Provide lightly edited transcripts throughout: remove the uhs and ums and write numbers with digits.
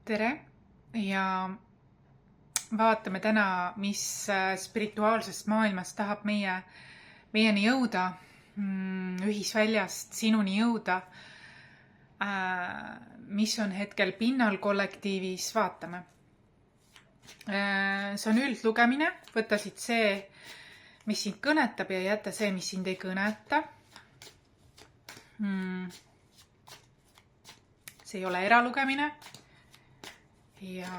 Tere ja vaatame täna, mis spirituaalsest maailmast tahab meieni jõuda, ühisväljast sinuni jõuda, mis on hetkel pinnal kollektiivis, vaatame. See on üldlugemine, võta siit see, mis sind kõnetab ja jäta see, mis sind ei kõneta. See ei ole eralugemine. Ja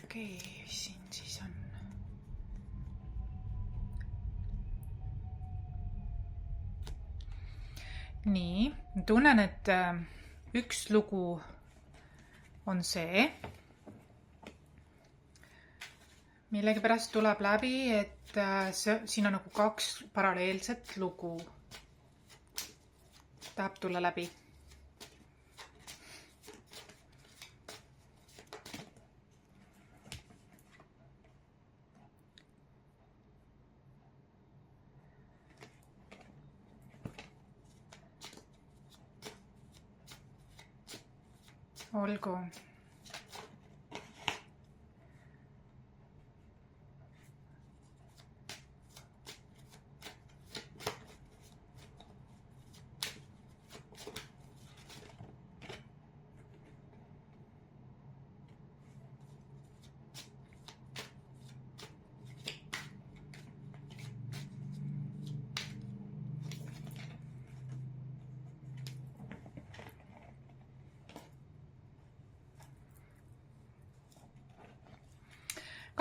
okei, siin siis on. Nii, tunnen, et üks lugu on see. Millegipärast tuleb läbi, et siin on nagu kaks paralleelset lugu. Tahab tulla läbi. Olgu.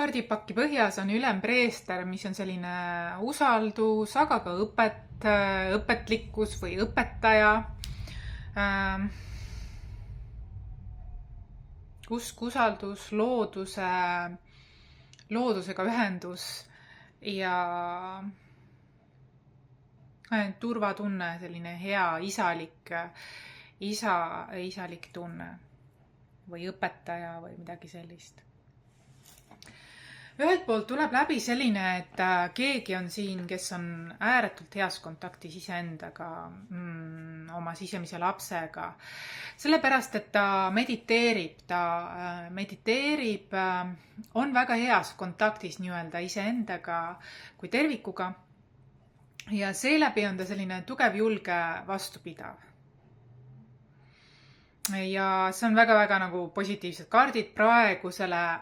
Kaardipakki põhjas on ülempreester, mis on selline usaldus, aga ka õpetlikkus või õpetaja. Usk, usaldus, loodusega ühendus ja turvatunne, selline hea isalik tunne või õpetaja või midagi sellist. Ühelt poolt tuleb läbi selline, et keegi on siin, kes on ääretult heas kontaktis iseendaga, oma sisemise lapsega. Sellepärast, et ta mediteerib, on väga heas kontaktis nii-öelda iseendaga kui tervikuga. Ja seeläbi on ta selline tugev, julge, vastupidav. Ja see on väga nagu positiivsed kaardid praegusele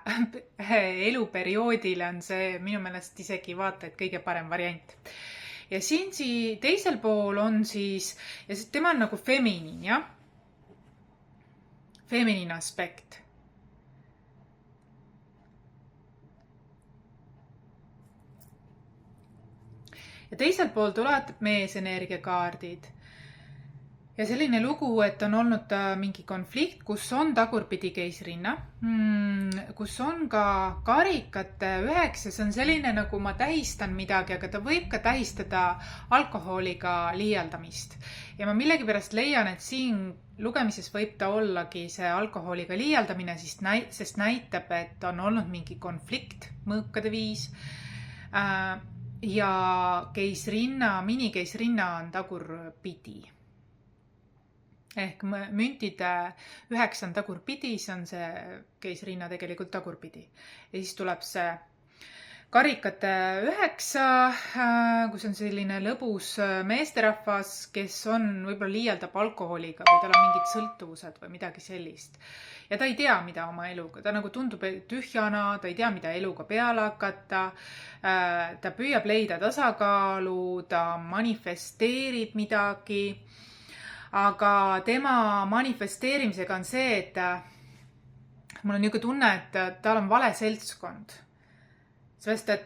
eluperioodile on see minu meelest isegi vaata, et kõige parem variant. Ja siin teisel pool on siis, ja tema on nagu feminiin, jah? Feminiin aspekt. Ja teisel pool tulevad meesenergiakaardid. Ja selline lugu, et on olnud mingi konflikt, kus on tagurpidi keisrinna, kus on ka karikate 9, see on selline, nagu ma tähistan midagi, aga ta võib ka tähistada alkoholiga liialdamist. Ja ma millegipärast leian, et siin lugemises võib ta ollagi see alkoholiga liialdamine, sest näitab, et on olnud mingi konflikt mõõkade viis. Ja minikeisrinna on tagurpidi. Ehk müntide 9 on tagurpidi, see on see keisrinna tegelikult tagurpidi. Ja siis tuleb see karikate 9, kus on selline lõbus meesterahvas, kes on võib-olla liialdab alkoholiga või tal on mingid sõltuvused või midagi sellist. Ja ta ei tea, mida oma eluga. Ta nagu tundub tühjana, ta ei tea, mida eluga peale hakata. Ta püüab leida tasakaalu, ta manifesteerib midagi. Aga tema manifesteerimisega on see, et mul on niisugune tunne, et tal on vale seltskond. Sest, et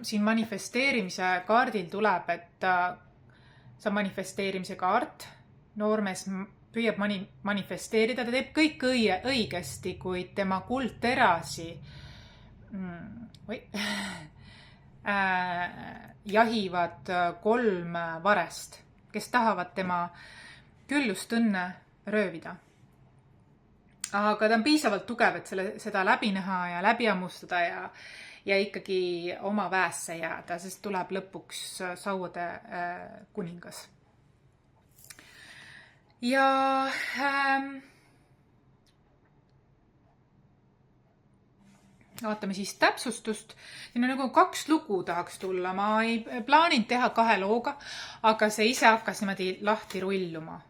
siin manifesteerimise kaardil tuleb, et see on manifesteerimise kaart. Noormees püüab manifesteerida, ta teeb kõik õigesti, kuid tema kuldterasi jahivad 3 varest, kes tahavad tema küllustunne röövida. Aga ta on piisavalt tugev, et seda läbi näha ja läbi ammustada ja ikkagi oma väesse jääda, sest tuleb lõpuks sauade kuningas. Ja Vaatame siis täpsustust. Siin on nagu 2 lugu tahaks tulla. Ma ei plaaninud teha 2 looga, aga see ise hakkas niimoodi lahti rulluma.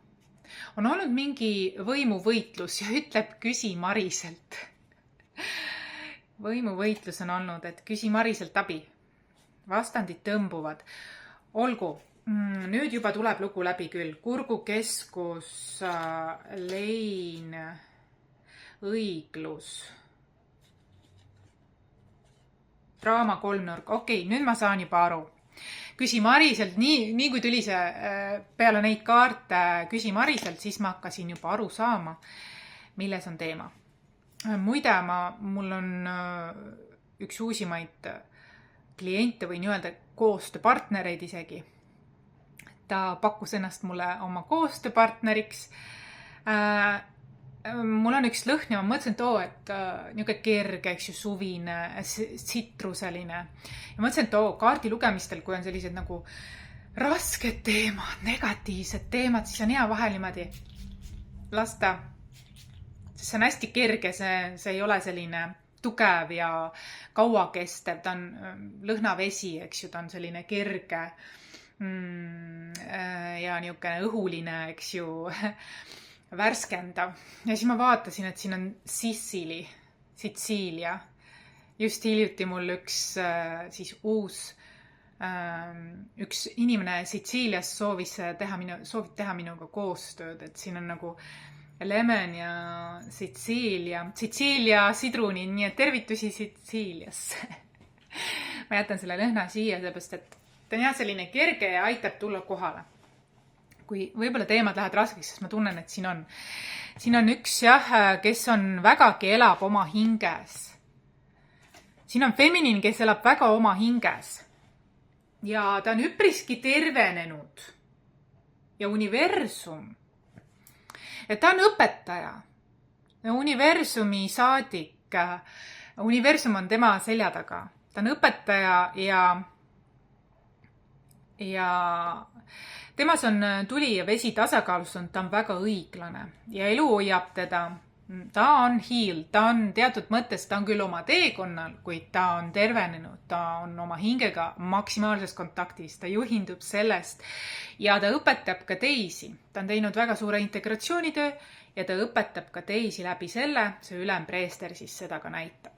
On olnud mingi võimuvõitlus ja ütleb küsi Mariselt. Võimuvõitlus on olnud, et küsi Mariselt abi. Vastandid tõmbuvad. Olgu, nüüd juba tuleb lugu läbi küll. Kurgukeskus, lein, õiglus. Draama 3-nurk. Okei, nüüd ma saan juba aru. Küsi Mariselt, nii kui tuli see peale neid kaarte Küsi Mariselt, siis ma hakkasin juba aru saama, milles on teema. Muide, mul on üks uusimaid kliente või nii-öelda koostööpartnereid isegi. Ta pakkus ennast mulle oma koostööpartneriks. Mul on üks lõhn ja ma mõtlesin, et niisugune kerge, eks ju, suvine, sitruseline. Ja mõtlesin, et kaardi lugemistel, kui on sellised nagu rasked teemad, negatiivsed teemad, siis on hea vahel niimoodi lasta. See on hästi kerge, see ei ole selline tugev ja kauakestev. Ta on lõhnavesi, eks ju, ta on selline kerge ja niisugune õhuline, eks ju, värskendav. Ja siis ma vaatasin, et siin on Sitsiilia. Just hiljuti mul üks inimene Sitsiilias soovib teha minuga koostööd, et siin on nagu Lemon ja Sitsiilia sidruni, nii et tervitusi Sitsiiliasse. Ma jätan selle lõhna siia, sellepärast, et ta on selline kerge ja aitab tulla kohale. Kui võib-olla teemad lähevad raskeks, sest ma tunnen, et siin on üks, kes on vägagi elab oma hinges. Siin on feminiin, kes elab väga oma hinges. Ja ta on üpriski tervenenud. Ja universum. Ja ta on õpetaja. Universumi saadik. Universum on tema selja taga. Ta on õpetaja ja temas on tuli ja vesi tasakaalustunud, ta on väga õiglane ja elu hoiab teda. Ta on hiil, ta on teatud mõttes, ta on küll oma teekonnal, kuid ta on tervenenud, ta on oma hingega maksimaalses kontaktis, ta juhindub sellest ja ta õpetab ka teisi. Ta on teinud väga suure integratsioonitöö ja ta õpetab ka teisi läbi selle, see ülempreester siis seda ka näitab.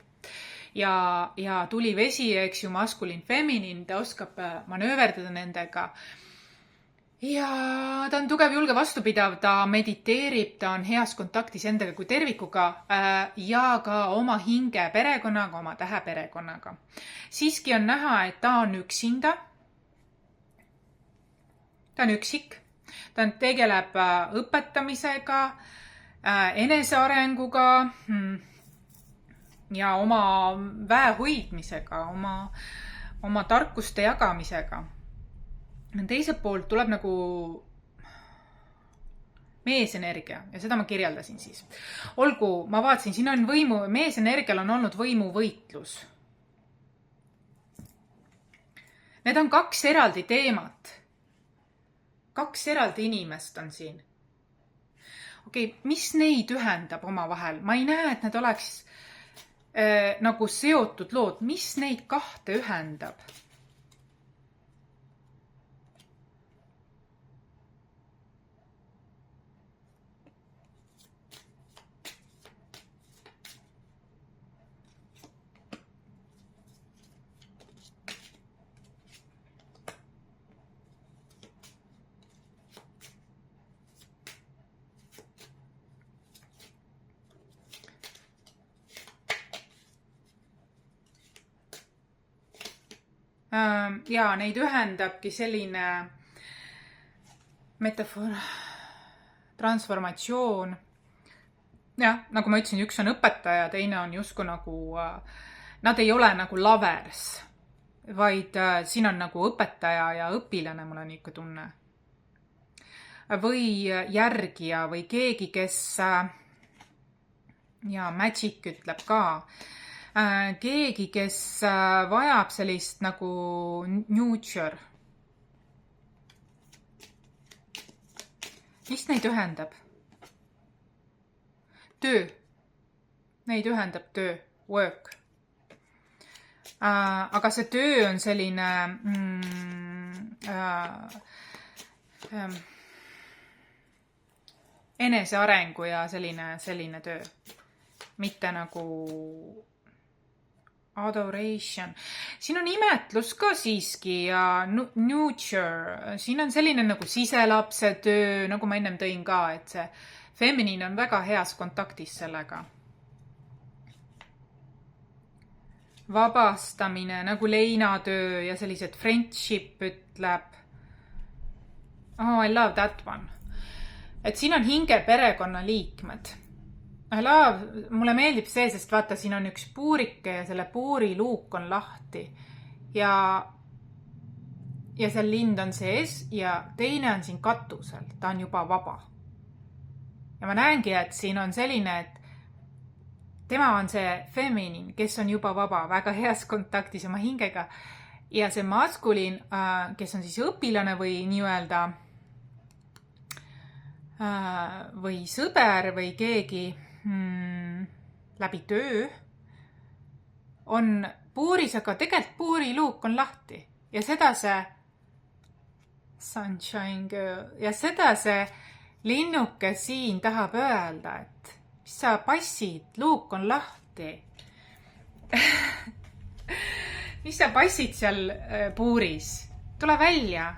Ja tuli vesi, eks ju, maskulin, feminiin, ta oskab manööverdada nendega. Ja ta on tugev, julge, vastupidav, ta mediteerib, ta on heas kontaktis endaga kui tervikuga ja ka oma hinge perekonnaga, oma tähe perekonnaga. Siiski on näha, et ta on üksinda. Ta on üksik. Ta tegeleb õpetamisega, enesearenguga ja oma väe hoidmisega, oma tarkuste jagamisega. Teiselt poolt tuleb nagu meesenergia ja seda ma kirjeldasin siis. Olgu, ma vaatasin, siin on meesenergial on olnud võimuvõitlus. Need on 2 eraldi teemat. 2 eraldi inimest on siin. Okei, mis neid ühendab oma vahel? Ma ei näe, et need oleks nagu seotud lood. Mis neid 2 ühendab? Ja neid ühendabki selline metafoor, transformatsioon. Ja, nagu ma ütlesin, üks on õpetaja, teine on justkui nagu, nad ei ole nagu lovers, vaid siin on nagu õpetaja ja õpilane, mul on ikka tunne. Või järgija või keegi, kes, ja Magic ütleb ka, keegi, kes vajab sellist nagu nurture. Mis neid ühendab? Töö. Neid ühendab töö, work. Aga see töö on selline enesearengu ja selline töö. Mitte nagu adoration. Siin on imetlus ka siiski ja nurture. Siin on selline nagu siselapse töö, nagu ma ennem tõin ka, et see feminiin on väga heas kontaktis sellega. Vabastamine nagu leinatöö ja sellised friendship ütleb. Oh, I love that one. Et siin on hinge perekonna liikmed. I love, mulle meeldib see, sest vaata, siin on üks puurike ja selle puuri luuk on lahti. Ja seal lind on sees ja teine on siin katusel. Ta on juba vaba. Ja ma näengi, et siin on selline, et tema on see feminin, kes on juba vaba, väga heas kontaktis oma hingega. Ja see maskuliin, kes on siis õpilane või nii-öelda või sõber või keegi läbi töö, on puuris, aga tegelikult puuri luuk on lahti. Ja seda see sunshine girl ja seda see linnuke siin tahab öelda, et mis sa passid, luuk on lahti. Mis sa passid seal puuris? Tule välja.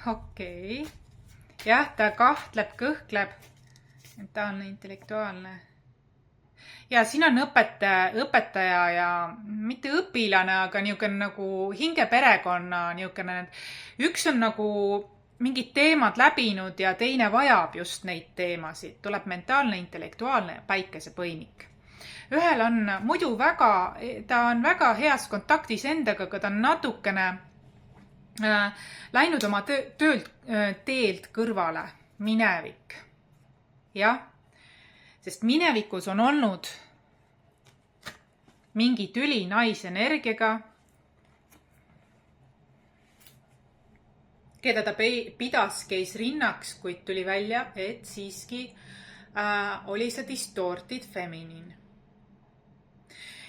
Okei. Jah, ta kahtleb, kõhkleb. Mentaalne, intellektuaalne. Ja siin on õpetaja ja mitte õpilane, aga niisugune nagu hingeperekonna niisugune. Üks on nagu mingid teemad läbinud ja teine vajab just neid teemasid. Tuleb mentaalne, intellektuaalne ja päikesepõimik. Ühel on muidu ta on väga heas kontaktis endaga, aga ta on natukene läinud oma teelt kõrvale. Minevik. Jah, sest minevikus on olnud mingi tüli naisenergiaga, keda ta pidas keisrinnaks, kuid tuli välja, et siiski oli see distorted feminin.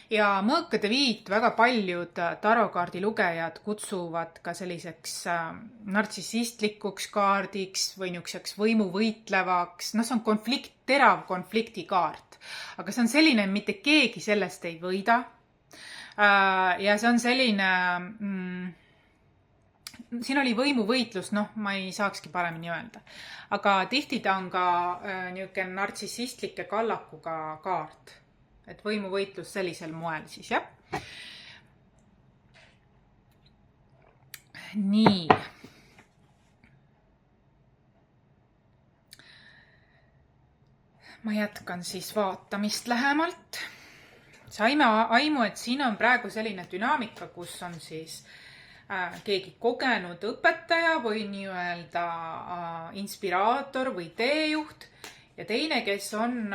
Ja mõõkade viit väga paljud tarokaardi lugejad kutsuvad ka selliseks nartsissistlikuks kaardiks või niisuguseks võimuvõitlevaks. No see on terav konfliktikaart. Aga see on selline, mitte keegi sellest ei võida. Ja see on selline, siin oli võimuvõitlus, ma ei saakski paremini öelda. Aga tihti ta on ka niisugune nartsissistlike kallakuga kaart. Et võimuvõitlus sellisel moel siis, jah. Nii. Ma jätkan siis vaatamist lähemalt. Saime aimu, et siin on praegu selline dünaamika, kus on siis keegi kogenud õpetaja või nii-öelda inspiraator või teejuht ja teine, kes on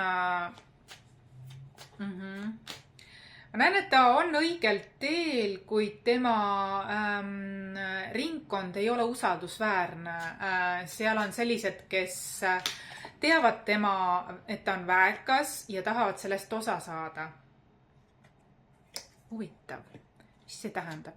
ma näen, et ta on õigelt teel, kuid tema ringkond ei ole usaldusväärne. Seal on sellised, kes teavad et ta on väärkas ja tahavad sellest osa saada. Huvitav. Mis see tähendab?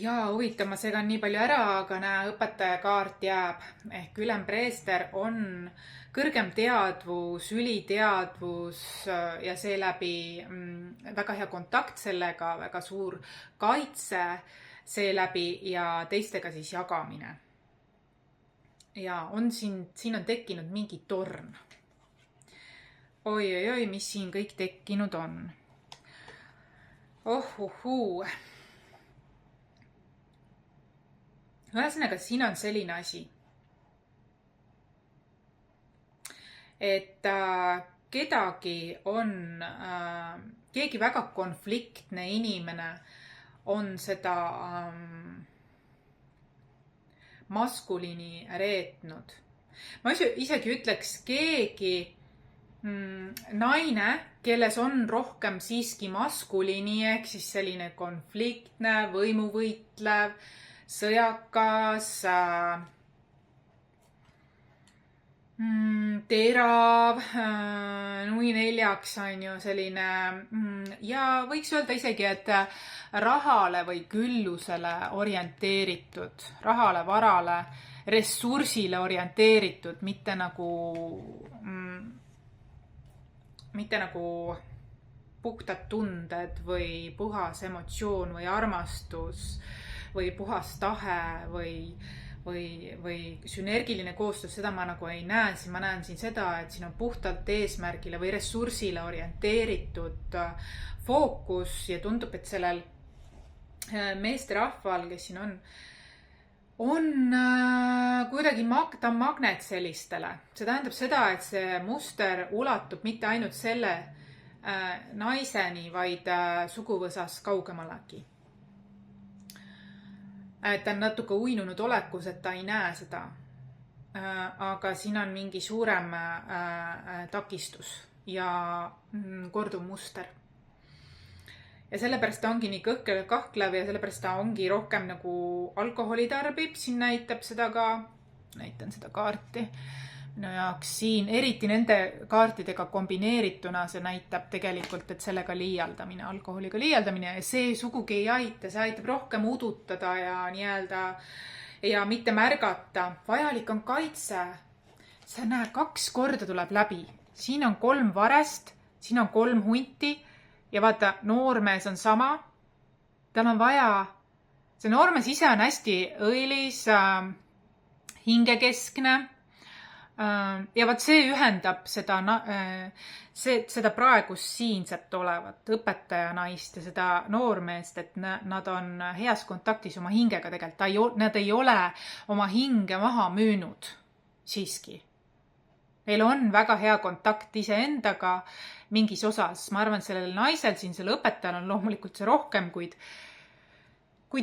Jaa, huvitav, ma segan nii palju ära, aga õpetaja kaart jääb. Ehk ülempreester on kõrgem teadvus, üliteadvus ja seeläbi väga hea kontakt sellega, väga suur kaitse seeläbi ja teistega siis jagamine. Ja siin on tekkinud mingi torn. Oi, mis siin kõik tekkinud on. Ohuhuu. Ühesõnaga, siin on selline asi, et keegi väga konfliktne inimene on seda maskuliini reetnud. Ma isegi ütleks, keegi naine, kelles on rohkem siiski maskuliini ehk siis selline konfliktne, võimuvõitlev, sõjakas, terav, nui neljaks on ju selline ja võiks öelda isegi, et rahale või küllusele orienteeritud, rahale, varale, ressursile orienteeritud, mitte nagu puhtad tunded või puhas emotsioon või armastus või puhas tahe või sünergiline koostöös, seda ma nagu ei näe. Siin ma näen siin seda, et siin on puhtalt eesmärgile või ressursile orienteeritud fookus ja tundub, et sellel meesterahval, kes siin on kuidagi ta on magnet sellistele. See tähendab seda, et see muster ulatub mitte ainult selle naiseni, vaid suguvõsas kaugemalegi. Ta on natuke uinunud olekus, et ta ei näe seda. Aga siin on mingi suurem takistus ja korduv muster. Ja sellepärast ta ongi nii kõhklev, kahklev ja sellepärast ta ongi rohkem nagu alkoholi tarbib. Siin näitab seda ka, näitan seda kaarti minu jaoks siin, eriti nende kaartidega kombineerituna see näitab tegelikult, et sellega liialdamine, alkoholiga liialdamine ja see sugugi ei aita, see aitab rohkem udutada ja nii-öelda ja mitte märgata. Vajalik on kaitse. See näe, 2 korda tuleb läbi. Siin on 3 varest, siin on 3 hunti ja vaata, noormees on sama. Tal on vaja, see noormees ise on hästi õilis, hingekeskne. Ja vaat see ühendab seda praegust siinset olevat õpetaja naist ja seda noormeest, et nad on heas kontaktis oma hingega tegelikult. Nad ei ole oma hinge maha müünud siiski. Neil on väga hea kontakt iseendaga mingis osas. Ma arvan, sellel naisel siin, selle õpetajal on loomulikult see rohkem, kuid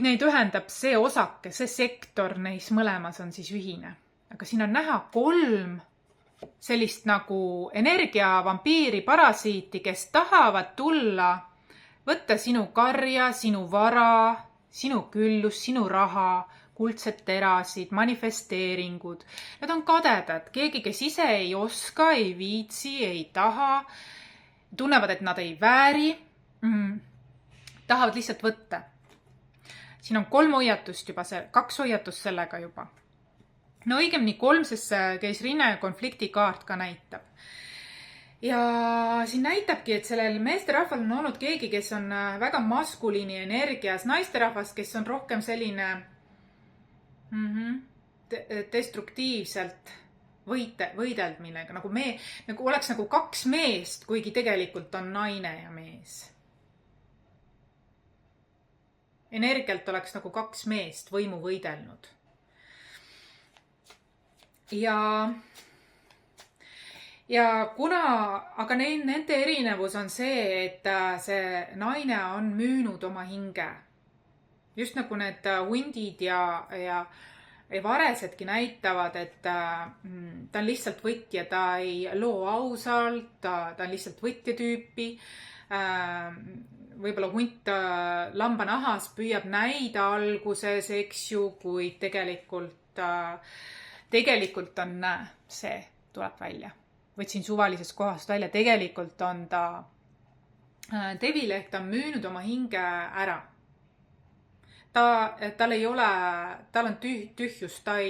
neid ühendab see osake, see sektor neis mõlemas on siis ühine. Aga siin on näha 3 sellist nagu energiavampiiri, parasiiti, kes tahavad tulla, võtta sinu karja, sinu vara, sinu küllus, sinu raha, kuldsed terasid, manifesteeringud. Nad on kadedad. Keegi, kes ise ei oska, ei viitsi, ei taha, tunnevad, et nad ei vääri, tahavad lihtsalt võtta. Siin on 3 hoiatust juba, 2 hoiatust sellega juba. No õigemini 3, sest keisrinne konflikti kaart ka näitab. Ja siin näitabki, et sellel meesterahval on olnud keegi, kes on väga maskuliini energias, naisterahvas, kes on rohkem selline destruktiivselt võideld millega, nagu oleks nagu 2 meest, kuigi tegelikult on naine ja mees. Energialt oleks nagu 2 meest võimu võidelnud. Ja kuna, aga nende erinevus on see, et see naine on müünud oma hinge. Just nagu need hundid ja varesedki näitavad, et ta on lihtsalt võtja, ta ei loo ausalt, ta on lihtsalt võtja tüüpi. Võib-olla hunt lambanahas püüab näida alguses, eks ju, kuid tegelikult on see, tuleb välja. Võtsin suvalisest kohast välja, tegelikult on ta devil ehk ta on müünud oma hinge ära. Tal ei ole, tal on tühjus, ta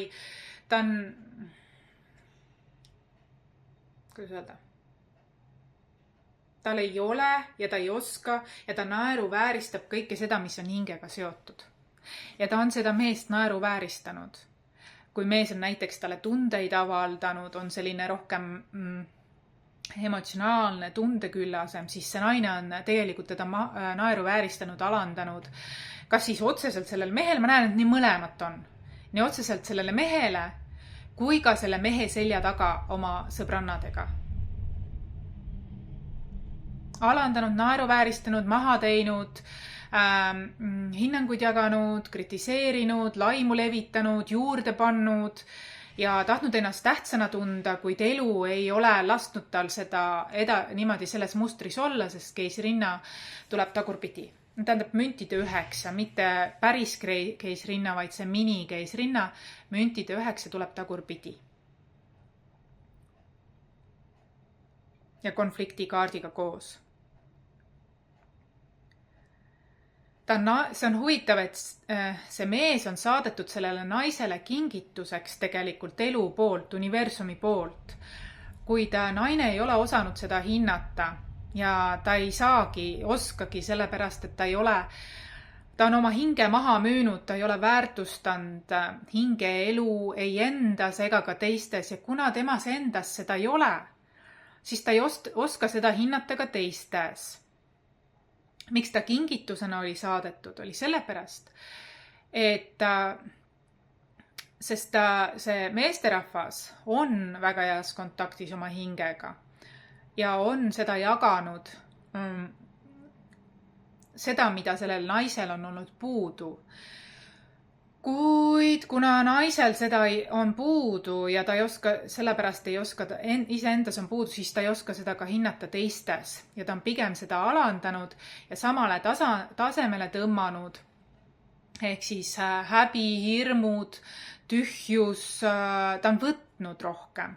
on, kuidas öelda, tal ei ole ja ta ei oska ja ta naeruvääristab kõike seda, mis on hingega seotud. Ja ta on seda meest naeruvääristanud. Kui mees on näiteks talle tundeid avaldanud, on selline rohkem emotsionaalne tundeküllasem, siis see naine on tegelikult teda naeruvääristanud, alandanud. Kas siis otseselt sellel mehel, ma näen, et nii mõlemat on. Nii otseselt sellele mehele, kui ka selle mehe selja taga oma sõbrannadega. Alandanud, naeruvääristanud, maha teinud, hinnanguid jaganud, kritiseerinud, laimu levitanud, juurde pannud ja tahtnud ennast tähtsana tunda, kuid elu ei ole lasknud tal seda niimoodi selles mustris olla, sest keisrinna tuleb tagurpidi. Tähendab müntide 9, mitte päris keisrinna, vaid see mini keisrinna. Müntide 9 tuleb tagurpidi. Ja konfliktikaardiga koos. See on huvitav, et see mees on saadetud sellele naisele kingituseks tegelikult elu poolt, universumi poolt. Kuid naine ei ole osanud seda hinnata ja ta ei oskagi sellepärast, et ta on oma hinge maha müünud, ta ei ole väärtustanud hinge elu ei endas ega ka teistes ja kuna temas endas seda ei ole, siis ta ei oska seda hinnata ka teistes. Miks ta kingitusena oli saadetud, oli sellepärast, et sest see meesterahvas on väga heas kontaktis oma hingega ja on seda jaganud, seda, mida sellel naisel on olnud puudu. Kuid kuna naisel seda on puudu ja ta sellepärast ei oska, iseendas on puudu, siis ta ei oska seda ka hinnata teistes ja ta on pigem seda alandanud ja samale tasemele tõmmanud. Ehk siis häbi, hirmud, tühjus, ta on võtnud rohkem.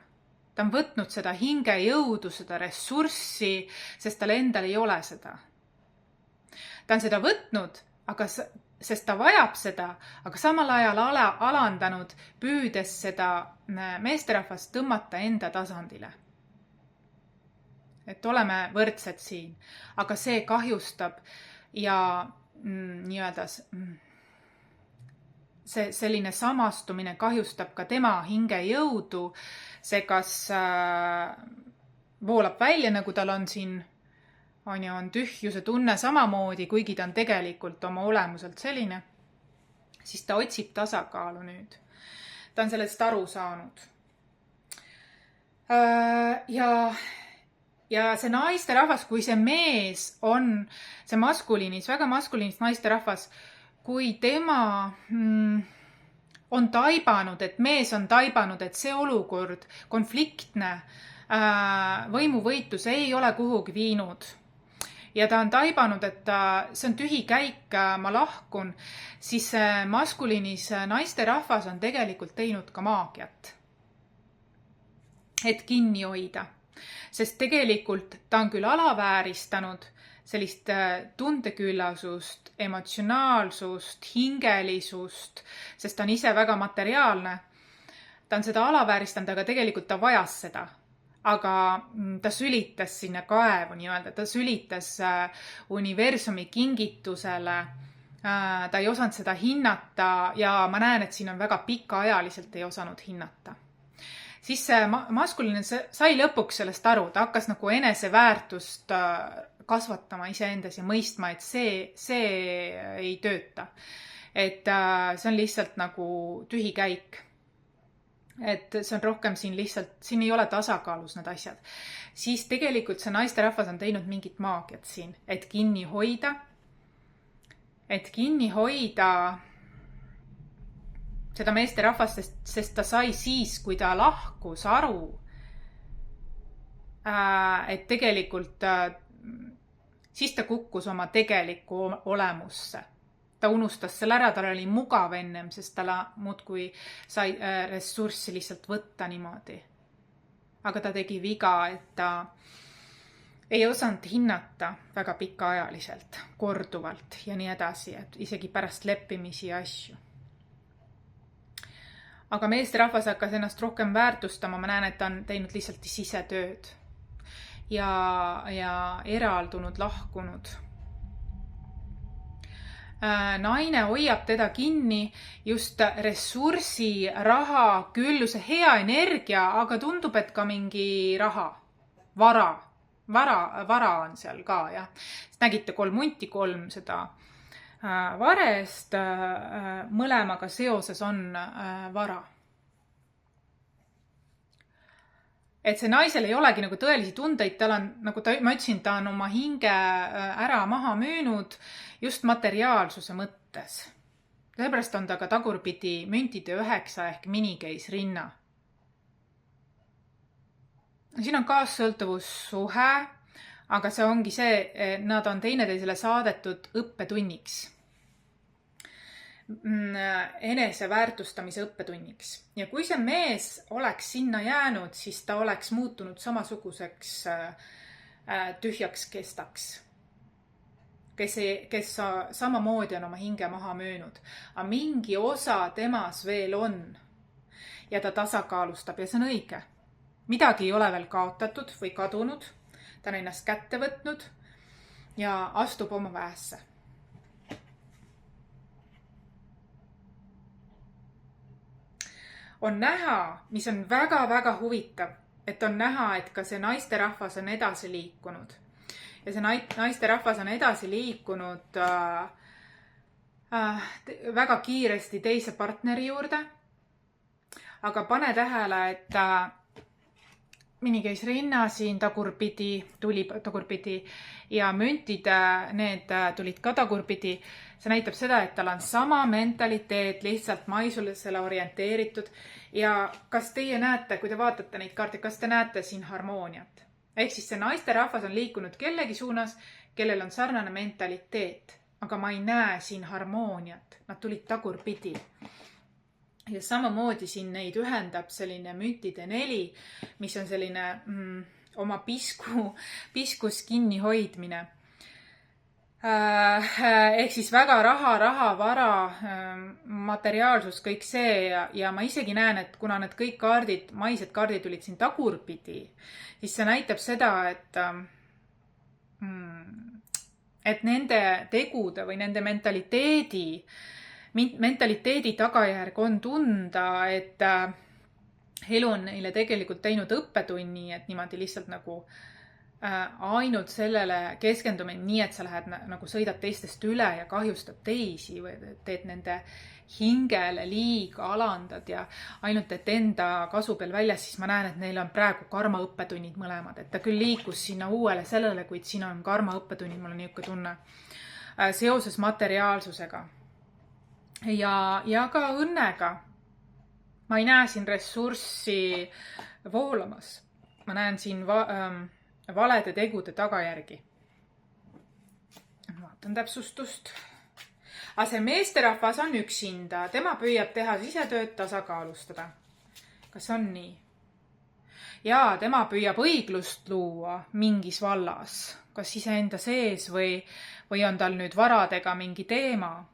Ta on võtnud seda hingejõudu, seda ressurssi, sest tal endal ei ole seda. Ta on seda võtnud, sest ta vajab seda, aga samal ajal alandanud, püüdes seda meesterahvast tõmmata enda tasandile. Et oleme võrdsed siin, aga see kahjustab ja nii-öelda selline samastumine kahjustab ka tema hingejõudu. See kas voolab välja, nagu tal on siin, on tühjuse tunne samamoodi, kuigi ta on tegelikult oma olemuselt selline, siis ta otsib tasakaalu nüüd. Ta on sellest aru saanud. Ja see naisterahvas, kui see mees on see väga maskuliinis naisterahvas, kui tema on taibanud, et mees on taibanud, et see olukord, konfliktne võimuvõitlus ei ole kuhugi viinud. Ja ta on taibanud, et see on tühi käik, ma lahkun, siis maskuliinis naisterahvas on tegelikult teinud ka maagiat. Et kinni hoida. Sest tegelikult ta on küll alavääristanud sellist tundeküllasust, emotsionaalsust, hingelisust, sest ta on ise väga materiaalne. Ta on seda alavääristanud, aga tegelikult ta vajas seda. Aga ta sülitas sinna kaevu nii-öelda, ta sülitas universumi kingitusele, ta ei osanud seda hinnata ja ma näen, et siin on väga pikaajaliselt ei osanud hinnata. Siis see maskuliine sai lõpuks sellest aru, ta hakkas nagu eneseväärtust kasvatama iseendas ja mõistma, et see ei tööta. Et see on lihtsalt nagu tühi käik. Et see on rohkem siin ei ole tasakaalus need asjad. Siis tegelikult see naisterahvas on teinud mingit maagiat siin, et kinni hoida seda meesterahvast, sest ta sai siis, kui ta lahkus aru, et tegelikult siis ta kukkus oma tegelikku olemusse. Ta unustas selle ära, tal oli mugav ennem, sest ta muudkui sai ressurssi lihtsalt võtta niimoodi. Aga ta tegi viga, et ta ei osanud hinnata väga pikaajaliselt, korduvalt ja nii edasi, et isegi pärast leppimisi ja asju. Aga meesterahvas hakkas ennast rohkem väärtustama, ma näen, et ta on teinud lihtsalt sisetööd ja eraldunud, lahkunud. Naine hoiab teda kinni just ressursi, raha, külluse, hea energia, aga tundub, et ka mingi raha, vara on seal ka, jah. Nägite 3 munti, 3 seda varest, mõlemaga seoses on vara. Et see naisel ei olegi nagu tõelisi tundeid, tal on, nagu ma ütlesin, ta on oma hinge ära maha müünud just materiaalsuse mõttes. Sellepärast on ta ka tagurpidi müntide 9 ehk minikeisrinna. siin on kaassõltuvussuhe, aga see ongi see, nad on teineteisele saadetud õppetunniks. Eneseväärtustamise õppetunniks. Ja kui see mees oleks sinna jäänud, siis ta oleks muutunud samasuguseks tühjaks kestaks, kes samamoodi on oma hinge maha müünud. Aga mingi osa temas veel on ja ta tasakaalustab ja see on õige. Midagi ei ole veel kaotatud või kadunud. Ta on ennast kätte võtnud ja astub oma väesse. On näha, mis on väga-väga huvitav, et on näha, et ka see naisterahvas on edasi liikunud. Ja see naisterahvas on edasi liikunud väga kiiresti teise partneri juurde. Aga pane tähele, et mini käis rinna siin tuli tagurpidi ja müntid, need tulid ka tagurpidi. See näitab seda, et tal on sama mentaliteet, lihtsalt maisusele orienteeritud. Ja kas teie näete, kui te vaatate neid kaarte, kas te näete siin harmooniat? Ehk siis see naisterahvas on liikunud kellegi suunas, kellel on sarnane mentaliteet. Aga ma ei näe siin harmooniat. Nad tulid tagurpidi. Ja samamoodi siin neid ühendab selline müntide 4, mis on selline oma piskus kinni hoidmine. Ehk siis väga raha, vara, materiaalsus, kõik see ja ma isegi näen, et kuna need kõik kaardid, maised kaardid tulid siin tagurpidi, siis see näitab seda, et nende tegude või nende mentaliteedi tagajärg on tunda, et elu on neile tegelikult teinud õppetunni, et niimoodi lihtsalt nagu ainult sellele keskendume nii, et sa lähed nagu sõidad teistest üle ja kahjustad teisi või teed nende hingele liiga, alandad ja ainult teed enda kasu peal väljas, siis ma näen, et neil on praegu karmaõppetunnid mõlemad. Et ta küll liikus sinna uuele sellele, kuid siin on karmaõppetunnid, mul on niisugune tunne, seoses materiaalsusega. Ja ka õnnega. Ma ei näe siin ressurssi voolamas. Ma näen siin valede tegude tagajärgi. Vaatan täpsustust. Aga see meesterahvas on üksinda. Tema püüab teha sisetööd tasakaalustada. Kas on nii? Ja tema püüab õiglust luua mingis vallas. Kas iseenda sees või on tal nüüd varadega mingi teema?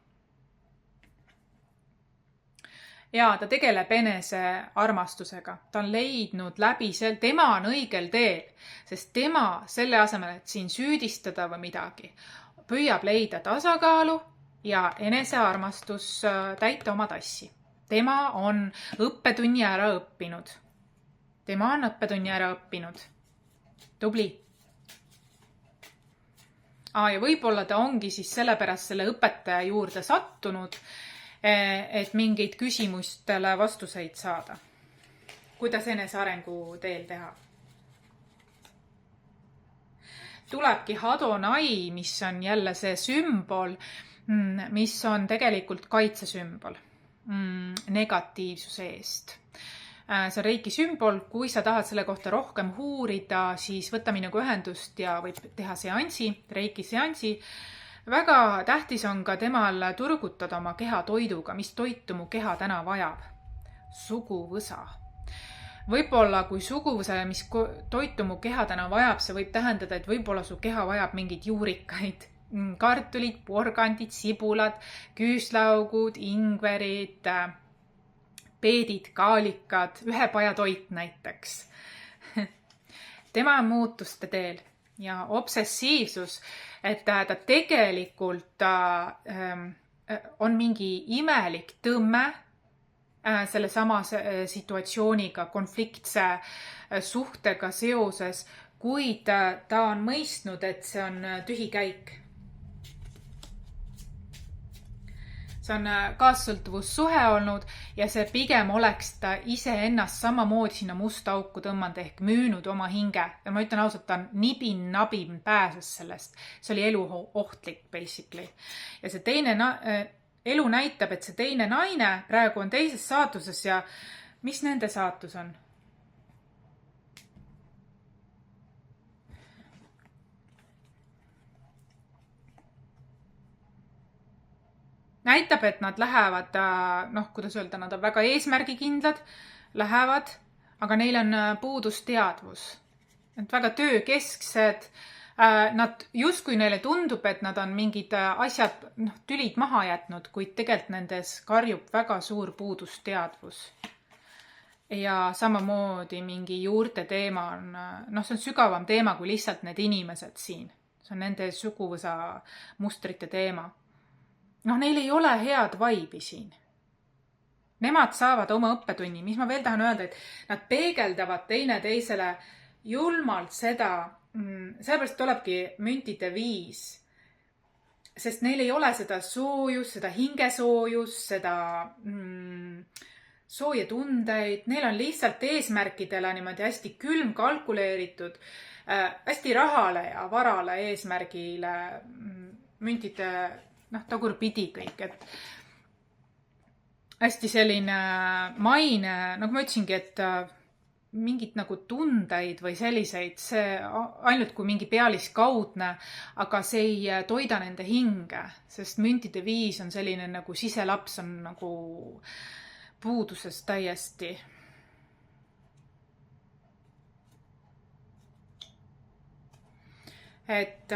Ja ta tegeleb enese armastusega. Ta on leidnud läbi tema on õigel teel, sest tema selle asemel, et siin süüdistada või midagi, püüab leida tasakaalu ja enesearmastus täita oma tassi. Tema on õppetunni ära õppinud. Tubli. Ja võib-olla ta ongi siis sellepärast selle õpetaja juurde sattunud, et mingeid küsimustele vastuseid saada. Kuidas enesearengu teel teha? Tulebki Hadonai, mis on jälle see sümbol, mis on tegelikult kaitsesümbol negatiivsuse eest. See on reiki sümbol. Kui sa tahad selle kohta rohkem uurida, siis võta minuga ühendust ja võib teha reiki seansi. Väga tähtis on ka temal turgutada oma keha toiduga, mis toitu mu keha täna vajab. Suguvõsa. Võib-olla kui suguvõsa, mis toitu mu keha täna vajab, see võib tähendada, et võib-olla su keha vajab mingeid juurikaid, kartulid, porgandid, sibulad, küüslaugud, ingverid, peedid, kaalikad, ühepajatoit näiteks. Tema on muutuste teel ja obsessiivsus, et ta tegelikult on mingi imelik tõmme selle sama situatsiooniga, konfliktse suhtega seoses, kuid ta on mõistnud, et see on tühi käik. See on kaassõltuvussuhe olnud ja see pigem oleks ta iseennast samamoodi sinna musta auku tõmmanud ehk müünud oma hinge. Ja ma ütlen ausalt, ta on nibin-nabin pääses sellest. See oli elu ohtlik, basically. Ja see teine elu näitab, et see teine naine praegu on teises saatuses ja mis nende saatus on? näitab, et nad lähevad, kuidas öelda, nad on väga eesmärgikindlad, lähevad, aga neil on puudus teadvus. Et väga töökesksed, nad justkui neile tundub, et nad on mingid asjad, tülid maha jätnud, kuid tegelikult nendes karjub väga suur puudusteadvus. Ja samamoodi mingi juurte teema on, see on sügavam teema kui lihtsalt need inimesed siin. See on nende suguvõsa mustrite teema. Neil ei ole head vaibi siin. Nemad saavad oma õppetunni. Mis ma veel tahan öelda, et nad peegeldavad teineteisele julmalt seda, sellepärast tulebki müntide 5, sest neil ei ole seda soojust, seda hingesoojust, seda sooja tundeid, neil on lihtsalt eesmärkidele niimoodi hästi külm kalkuleeritud, hästi rahale ja varale eesmärgile müntide tagurpidi kõik, et hästi selline maine, nagu ma ütlesingi, et mingid nagu tundeid või selliseid, see ainult kui mingi pealiskaudne, aga see ei toida nende hinge, sest müntide 5 on selline nagu siselaps on nagu puuduses täiesti. Et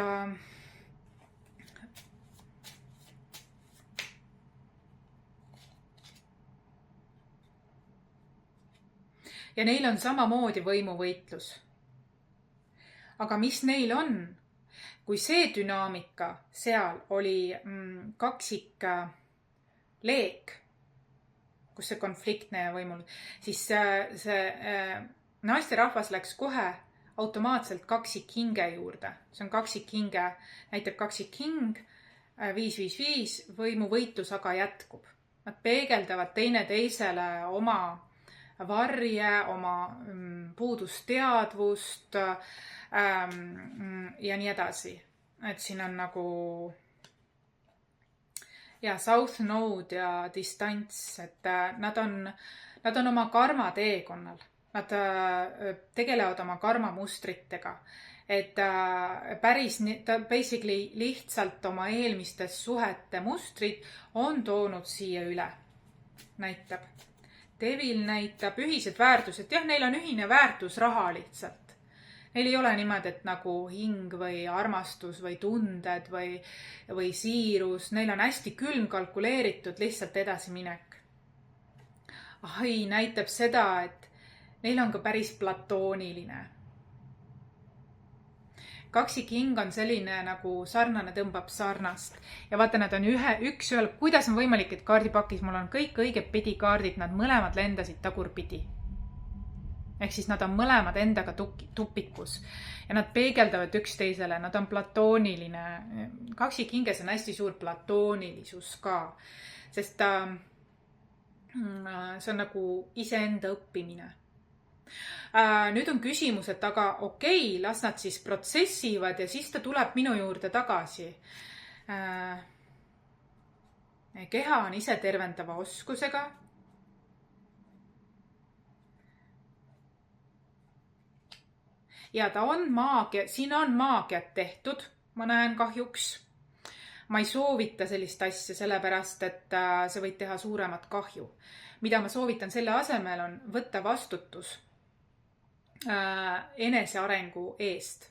ja neil on samamoodi võimuvõitlus. Aga mis neil on? Kui see dünaamika seal oli kaksik leek, kus see konfliktne võimul, siis see naisterahvas läks kohe automaatselt kaksik hinge juurde. See on kaksik hinge, näitab kaksik hing, 5-5-5, võimuvõitlus aga jätkub. Nad peegeldavad teineteisele oma varje, oma puudusteadvust ja nii edasi. Et siin on nagu South Node ja distants, et nad on oma karma teekonnal. Nad tegelevad oma karmamustritega. Et basically lihtsalt oma eelmistes suhete mustrid on toonud siia üle. Näitab. Devil näitab ühised väärtused. Jah, neil on ühine väärtus raha lihtsalt. Neil ei ole niimoodi, et nagu hing või armastus või tunded või siirus. Neil on hästi külm kalkuleeritud lihtsalt edasiminek. Näitab seda, et neil on ka päris platooniline. Kaksik hing on selline nagu sarnane tõmbab sarnast. Ja vaata, nad on üks ühel. Kuidas on võimalik, et kaardipakis mul on kõik õiget-pidi kaardid, nad mõlemad lendasid tagurpidi. Ehk siis nad on mõlemad endaga tupikus. Ja nad peegeldavad üksteisele, nad on platooniline. Kaksik hinges on hästi suur platoonilisus ka. Sest see on nagu iseenda õppimine. Nüüd on küsimus, et aga okei, las nad siis protsessivad ja siis ta tuleb minu juurde tagasi. Keha on ise tervendava oskusega. Ja ta on maagia, siin on maagiat tehtud, ma näen kahjuks. Ma ei soovita sellist asja, sellepärast, et see võib teha suuremat kahju. Mida ma soovitan selle asemel on võtta vastutus enesearengu eest.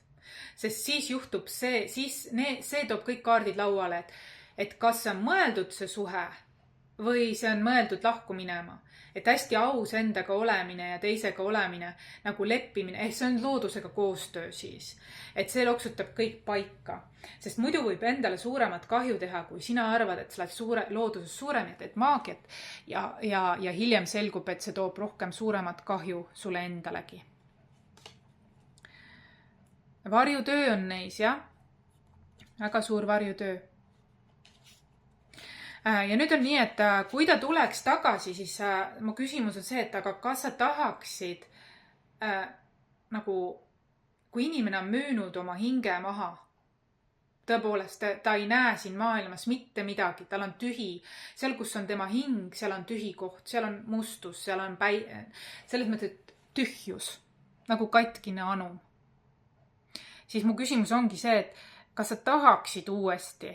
Sest siis juhtub see toob kõik kaardid lauale, et kas see on mõeldud see suhe või see on mõeldud lahku minema. Et hästi aus endaga olemine ja teisega olemine, nagu leppimine, see on loodusega koostöö siis. Et see loksutab kõik paika. Sest muidu võib endale suuremat kahju teha, kui sina arvad, et sa oled looduses suurem ja teed maagiat ja hiljem selgub, et see toob rohkem suuremat kahju sulle endalegi. Varjutöö on neis, jah? Väga suur varjutöö. Ja nüüd on nii, et kui ta tuleks tagasi, siis mu küsimus on see, et aga kas sa tahaksid nagu, kui inimene on müünud oma hinge maha, tõepoolest, ta ei näe siin maailmas mitte midagi, tal on tühi. Seal, kus on tema hing, seal on tühi koht, seal on mustus, seal on selles mõttes tühjus, nagu katkine anum. Siis mu küsimus ongi see, et kas sa tahaksid uuesti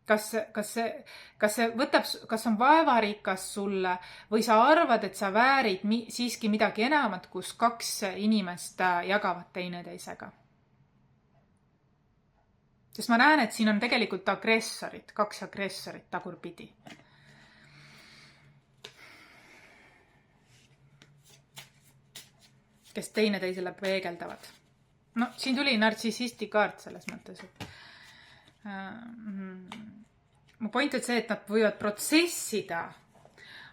kas on vaevarikas sulle või sa arvad, et sa väärid siiski midagi enamat, kus kaks inimest jagavad teineteisega. Sest ma näen, et siin on tegelikult kaks agressorit tagurpidi. Kes teineteisele peegeldavad. No, siin tuli nartsissisti kaart selles mõttes, et mu point on see, et nad võivad protsessida,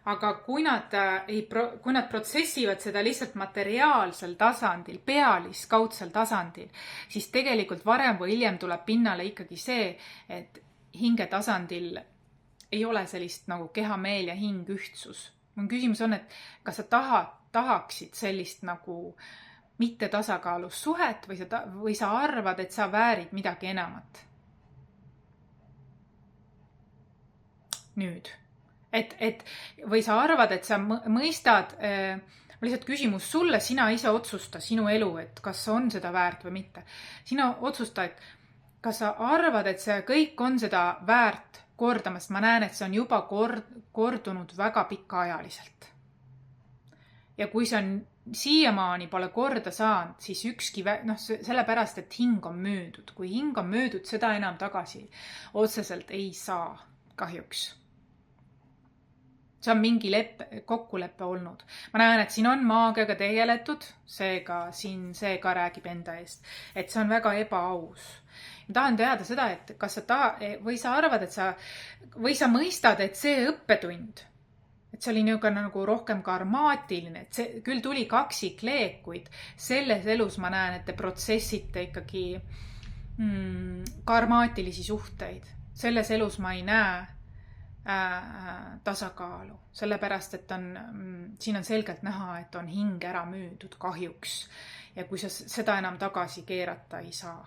aga kui nad protsessivad seda lihtsalt materiaalsel tasandil, pealiskaudsel tasandil, siis tegelikult varem või hiljem tuleb pinnale ikkagi see, et hinge tasandil ei ole sellist nagu keha, meel ja hing ühtsus. Mu küsimus on, et kas sa tahaksid sellist nagu mitte tasakaalus suhet või sa arvad, et sa väärid midagi enamat. Nüüd. Või sa arvad, et sa mõistad, lihtsalt küsimus sulle, sina ise otsusta sinu elu, et kas on seda väärt või mitte. Sina otsusta, et kas sa arvad, et see kõik on seda väärt kordamas. Ma näen, et see on juba kordunud väga pikaajaliselt. Ja kui see on siiamaani pole korda saanud, siis sellepärast, et hing on müüdud. Kui hing on müüdud, seda enam tagasi otseselt ei saa, kahjuks. See on mingi kokkuleppe olnud. Ma näen, et siin on maagiaga tegeletud, seega siin see ka räägib enda eest. Et see on väga ebaaus. Ma tahan teada seda, et kas või sa arvad, või sa mõistad, et see õppetund, et see oli nagu rohkem karmaatiline, et see küll tuli kaksikleek, kuid selles elus ma näen, et te protsessite ikkagi karmaatilisi suhteid. Selles elus ma ei näe tasakaalu, sellepärast, et siin on selgelt näha, et on hing ära müüdud kahjuks ja kui sa seda enam tagasi keerata ei saa.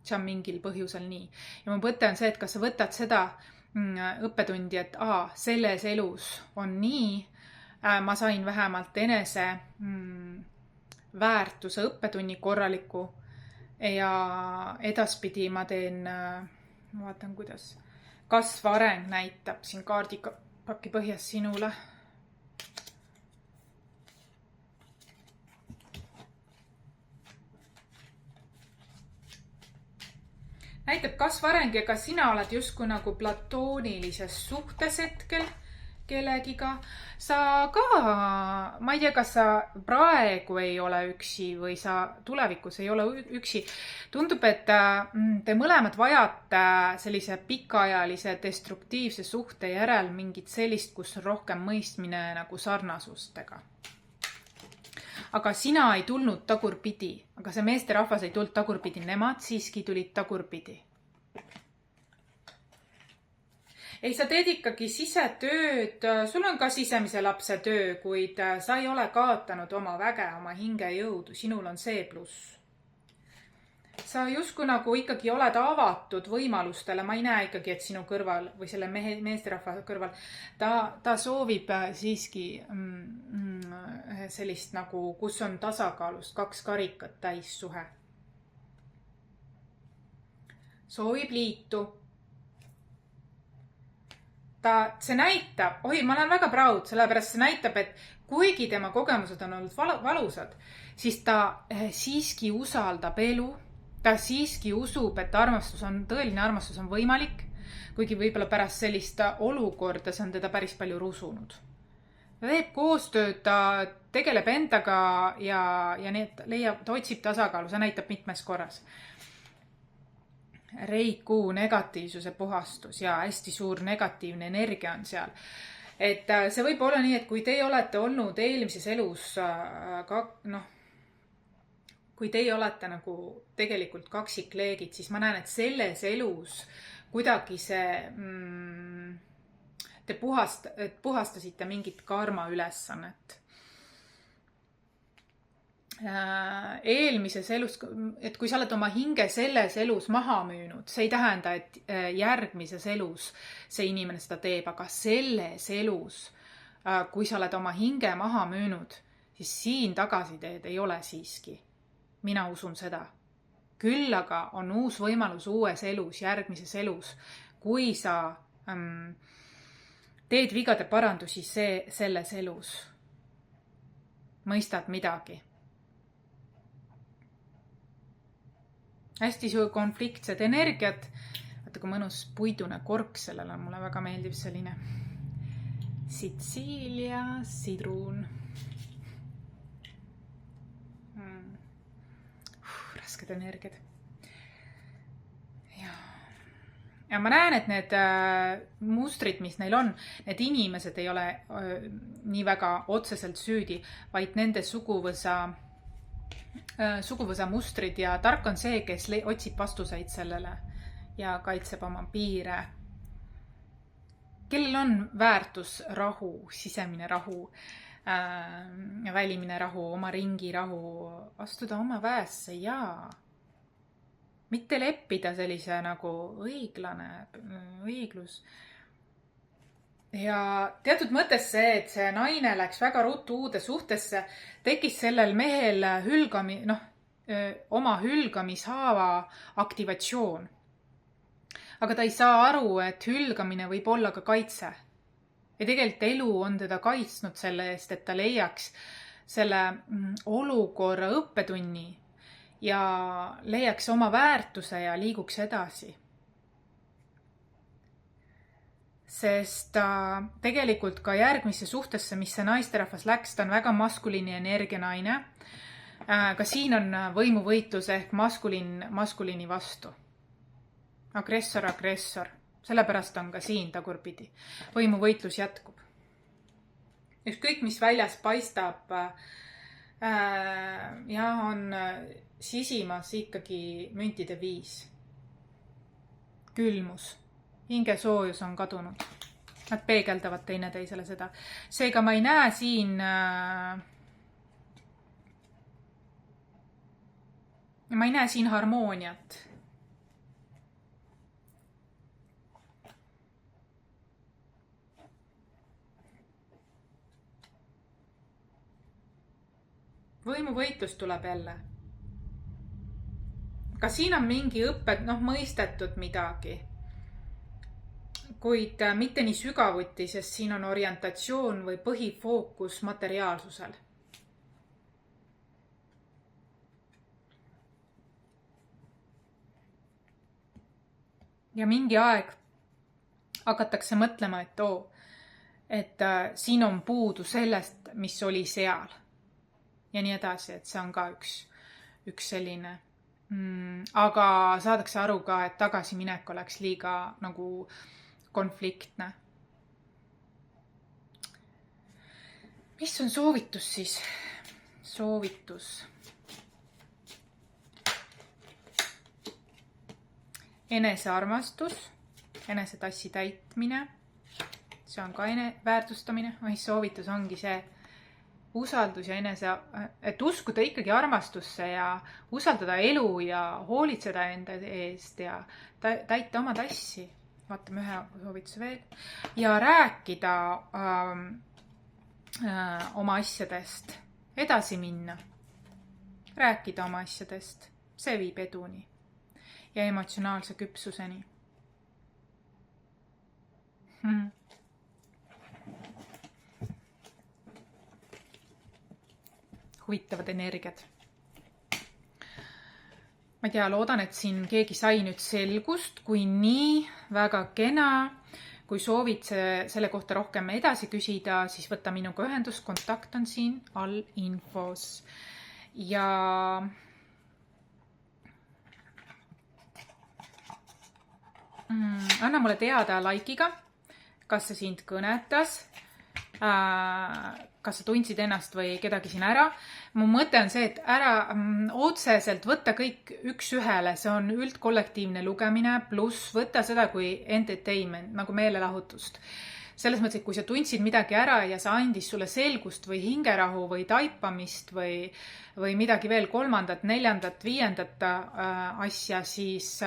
See on mingil põhjusel nii. Ja mu mõte on see, et kas sa võtad seda õppetundi, et selles elus on nii, ma sain vähemalt enese väärtuse õppetunni korraliku ja edaspidi ma teen, vaatan kuidas, kasv areng näitab siin kaardipaki põhjas sinule. Näitab kasv areng ja ka sina oled justkui nagu platoonilises suhtes hetkel kellegiga. Sa ka, ma ei tea, kas sa praegu ei ole üksi või sa tulevikus ei ole üksi. Tundub, et te mõlemad vajate sellise pikaajalise destruktiivse suhte järel mingit sellist, kus on rohkem mõistmine nagu sarnasustega. Aga sina ei tulnud tagurpidi, aga see meesterahvas ei tulnud tagurpidi, nemad siiski tulid tagurpidi. Ei, sa teed ikkagi sisetööd, sul on ka sisemise lapse töö, kuid sa ei ole kaotanud oma väge, oma hinge jõudu, sinul on see pluss. Sa justkui nagu ikkagi oled avatud võimalustele, ma ei näe ikkagi, et sinu kõrval või selle meesterahva kõrval, ta soovib siiski sellist nagu, kus on tasakaalust 2 karikat täis suhe. Soovib liitu. See näitab, ma olen väga proud, sellepärast see näitab, et kuigi tema kogemused on olnud valusad, siis ta siiski usaldab elu, ta siiski usub, et tõeline armastus on võimalik, kuigi võib-olla pärast sellist olukorda see on teda päris palju rusunud. Ta teeb koostööd, ta tegeleb endaga ja ta otsib tasakaalu, see näitab mitmes korras. Reikuu negatiivsuse puhastus ja hästi suur negatiivne energia on seal. Et see võib olla nii, et kui teie olete olnud eelmises elus, kui teie olete nagu tegelikult kaksikleegid, siis ma näen, et selles elus kuidagi te puhastasite mingit karma ülesannet. Eelmises elus, et kui sa oled oma hinge selles elus maha müünud, see ei tähenda, et järgmises elus see inimene seda teeb, aga selles elus, kui sa oled oma hinge maha müünud, siis siin tagasiteed ei ole siiski. Mina usun seda. Küll aga on uus võimalus uues elus, järgmises elus, kui sa teed vigade parandusi selles elus. Mõistad midagi. Hästi konfliktsed energiat. Vaata, kui mõnus puidune kork sellele on. Mulle väga meeldib selline Sitsiilia sidrun. Rasked energiad. Ja ma näen, et need mustrid, mis neil on, need inimesed ei ole nii väga otseselt süüdi, vaid nende suguvõsa mustrid ja tark on see, kes otsib vastuseid sellele ja kaitseb oma piire. Kellel on väärtus rahu, sisemine rahu, välimine rahu, oma ringi rahu, astuda oma väesse ja mitte leppida sellise nagu õiglus. Ja teatud mõttes see, et see naine läks väga ruttu uude suhtesse, tekkis sellel mehel oma hülgamishaava aktivatsioon. Aga ta ei saa aru, et hülgamine võib olla ka kaitse. Ja tegelikult elu on teda kaitsnud selle eest, et ta leiaks selle olukorra õppetunni ja leiaks oma väärtuse ja liiguks edasi. Sest tegelikult ka järgmisse suhtesse, mis see naisterahvas läks, ta on väga maskuliini energia naine. Ka siin on võimuvõitlus ehk maskuliini vastu. Agressor. Sellepärast on ka siin tagurpidi. Võimuvõitlus jätkub. Ükskõik, mis väljas paistab, on sisimas ikkagi müntide 5. Külmus. Hingesoojus on kadunud. Nad peegeldavad teineteisele seda. Seega ma ei näe siin harmooniat. Võimuvõitlus tuleb jälle. Ka siin on mingi mõistetud midagi. Kuid mitte nii sügavuti, sest siin on orientatsioon või põhifookus materiaalsusel. Ja mingi aeg hakatakse mõtlema, et siin on puudu sellest, mis oli seal. Ja nii edasi, et see on ka üks selline. Aga saadakse aru ka, et tagasiminek oleks liiga nagu konfliktne. Mis on soovitus siis? Soovitus. Enesearmastus, enesetassi täitmine. See on ka väärtustamine. Soovitus ongi see usaldus ja et uskuda ikkagi armastusse ja usaldada elu ja hoolitseda enda eest ja täita oma tassi. Vaatame ühe soovituse veel. Ja rääkida oma asjadest. Edasi minna. Rääkida oma asjadest. See viib eduni. Ja emotsionaalse küpsuseni. Huvitavad energiad. Ma ei tea, loodan, et siin keegi sai nüüd selgust. Kui nii, väga kena. Kui soovid selle kohta rohkem edasi küsida, siis võta minuga ühendust. Kontakt on siin all infos. Ja anna mulle teada like'iga, kas see sind kõnetas. Kas sa tundsid ennast või kedagi siin ära. Mu mõte on see, et ära otseselt võtta kõik üks ühele. See on üldkollektiivne lugemine, pluss võtta seda kui entertainment, nagu meelelahutust. Selles mõttes, et kui sa tundsid midagi ära ja sa andis sulle selgust või hingerahu või taipamist või midagi veel 3., 4., 5. asja, siis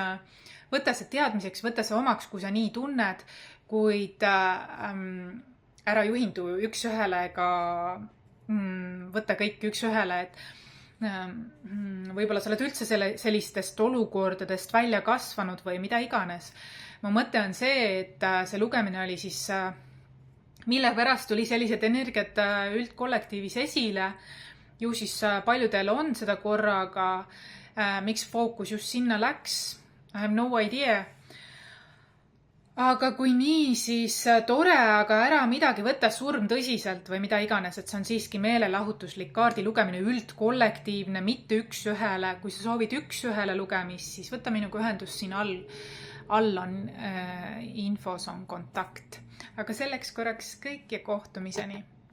võta see teadmiseks, võta see omaks, kui sa nii tunned, kuid ära juhindu üks ühele ega võta kõik üks ühele, võib-olla sa oled üldse sellistest olukordadest välja kasvanud või mida iganes. Mu mõte on see, et see lugemine oli siis, mille pärast tuli sellised energiat üldkollektiivis esile. Ju siis paljudel on seda korraga, miks fookus just sinna läks. I have no idea. Aga kui nii, siis tore, aga ära midagi võtta surm tõsiselt või mida iganes, et see on siiski meelelahutuslik kaardi lugemine, üldkollektiivne, mitte üks-ühele. Kui sa soovid üks-ühele lugemist, siis võta minuga ühendust siin all on infos on kontakt. Aga selleks korraks kõik ja kohtumiseni.